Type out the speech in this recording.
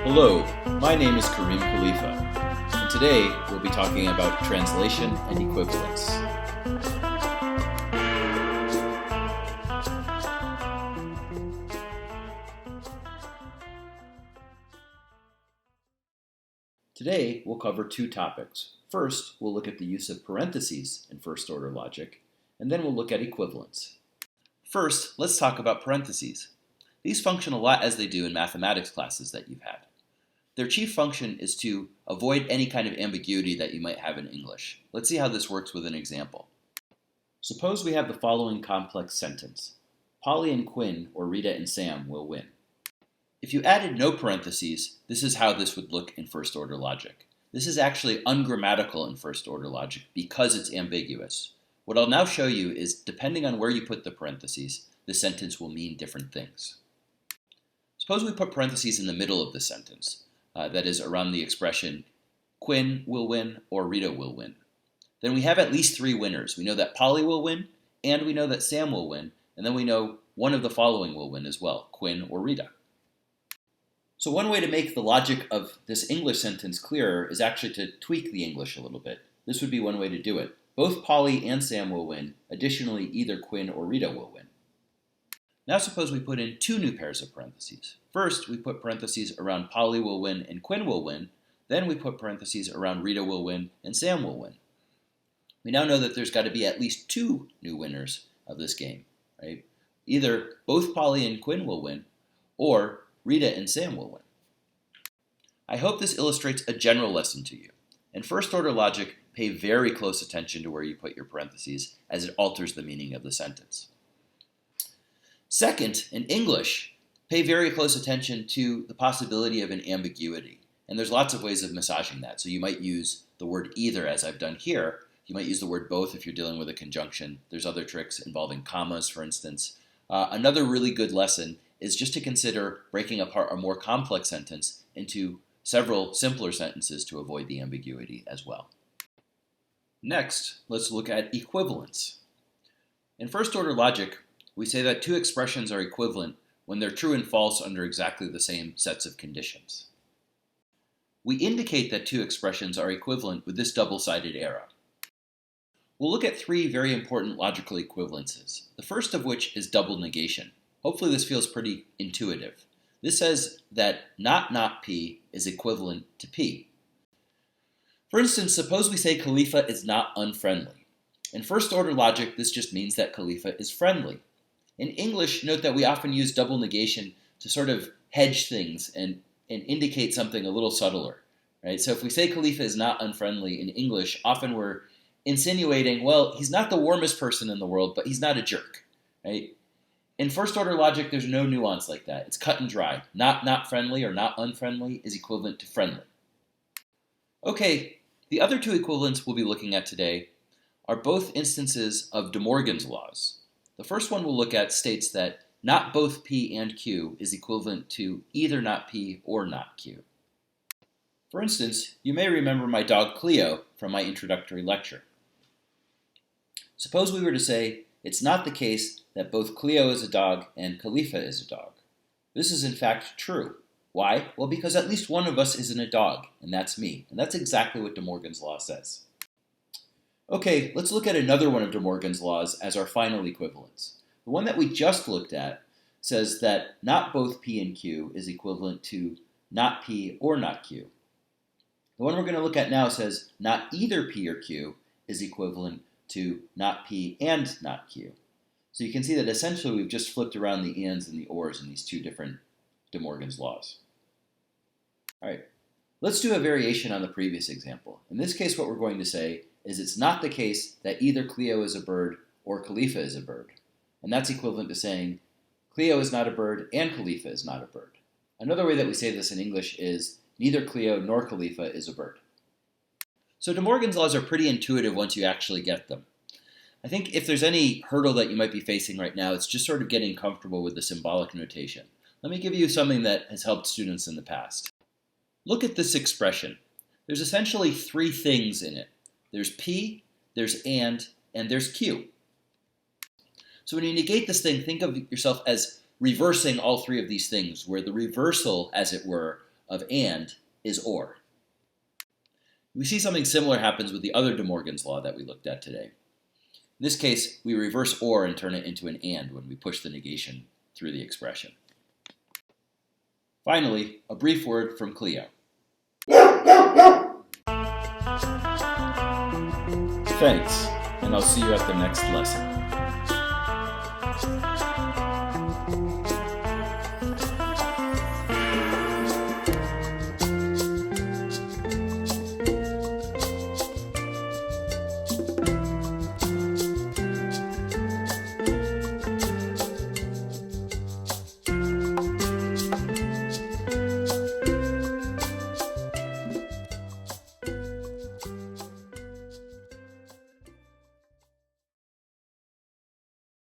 Hello, my name is Kareem Khalifa, and today we'll be talking about translation and equivalence. Today we'll cover two topics. First, we'll look at the use of parentheses in first-order logic, and then we'll look at equivalence. First, let's talk about parentheses. These function a lot as they do in mathematics classes that you've had. Their chief function is to avoid any kind of ambiguity that you might have in English. Let's see how this works with an example. Suppose we have the following complex sentence. Polly and Quinn, or Rita and Sam, will win. If you added no parentheses, this is how this would look in first-order logic. This is actually ungrammatical in first-order logic because it's ambiguous. What I'll now show you is, depending on where you put the parentheses, the sentence will mean different things. Suppose we put parentheses in the middle of the sentence. That is around the expression Quinn will win or Rita will win. Then we have at least three winners. We know that Polly will win, and we know that Sam will win, and then we know one of the following will win as well, Quinn or Rita. So one way to make the logic of this English sentence clearer is actually to tweak the English a little bit. This would be one way to do it. Both Polly and Sam will win. Additionally, either Quinn or Rita will win. Now suppose we put in two new pairs of parentheses. First, we put parentheses around Polly will win and Quinn will win. Then we put parentheses around Rita will win and Sam will win. We now know that there's got to be at least two new winners of this game, right? Either both Polly and Quinn will win, or Rita and Sam will win. I hope this illustrates a general lesson to you. In first-order logic, pay very close attention to where you put your parentheses, as it alters the meaning of the sentence. Second, in English, pay very close attention to the possibility of an ambiguity. And there's lots of ways of massaging that. So you might use the word either, as I've done here. You might use the word both if you're dealing with a conjunction. There's other tricks involving commas, for instance. Another really good lesson is just to consider breaking apart a more complex sentence into several simpler sentences to avoid the ambiguity as well. Next, let's look at equivalence. In first-order logic, we say that two expressions are equivalent when they're true and false under exactly the same sets of conditions. We indicate that two expressions are equivalent with this double-sided arrow. We'll look at three very important logical equivalences, the first of which is double negation. Hopefully this feels pretty intuitive. This says that not P is equivalent to P. For instance, suppose we say Khalifa is not unfriendly. In first-order logic, this just means that Khalifa is friendly. In English, note that we often use double negation to sort of hedge things and indicate something a little subtler, right? So if we say Khalifa is not unfriendly in English, often we're insinuating, well, he's not the warmest person in the world, but he's not a jerk, right? In first-order logic, there's no nuance like that. It's cut and dry. Not friendly or not unfriendly is equivalent to friendly. Okay, the other two equivalents we'll be looking at today are both instances of DeMorgan's laws. The first one we'll look at states that not both P and Q is equivalent to either not P or not Q. For instance, you may remember my dog Cleo from my introductory lecture. Suppose we were to say it's not the case that both Cleo is a dog and Khalifa is a dog. This is in fact true. Why? Well, because at least one of us isn't a dog, and that's me. And that's exactly what DeMorgan's law says. Okay, let's look at another one of DeMorgan's laws as our final equivalence. The one that we just looked at says that not both P and Q is equivalent to not P or not Q. The one we're going to look at now says not either P or Q is equivalent to not P and not Q. So you can see that essentially we've just flipped around the ands and the ors in these two different DeMorgan's laws. All right, let's do a variation on the previous example. In this case, what we're going to say is it's not the case that either Cleo is a bird or Khalifa is a bird. And that's equivalent to saying Cleo is not a bird and Khalifa is not a bird. Another way that we say this in English is neither Cleo nor Khalifa is a bird. So DeMorgan's laws are pretty intuitive once you actually get them. I think if there's any hurdle that you might be facing right now, it's just sort of getting comfortable with the symbolic notation. Let me give you something that has helped students in the past. Look at this expression. There's essentially three things in it. There's P, there's and there's Q. So when you negate this thing, think of yourself as reversing all three of these things, where the reversal, as it were, of and is or. We see something similar happens with the other DeMorgan's law that we looked at today. In this case, we reverse or and turn it into an and when we push the negation through the expression. Finally, a brief word from Cleo. Thanks, and I'll see you at the next lesson.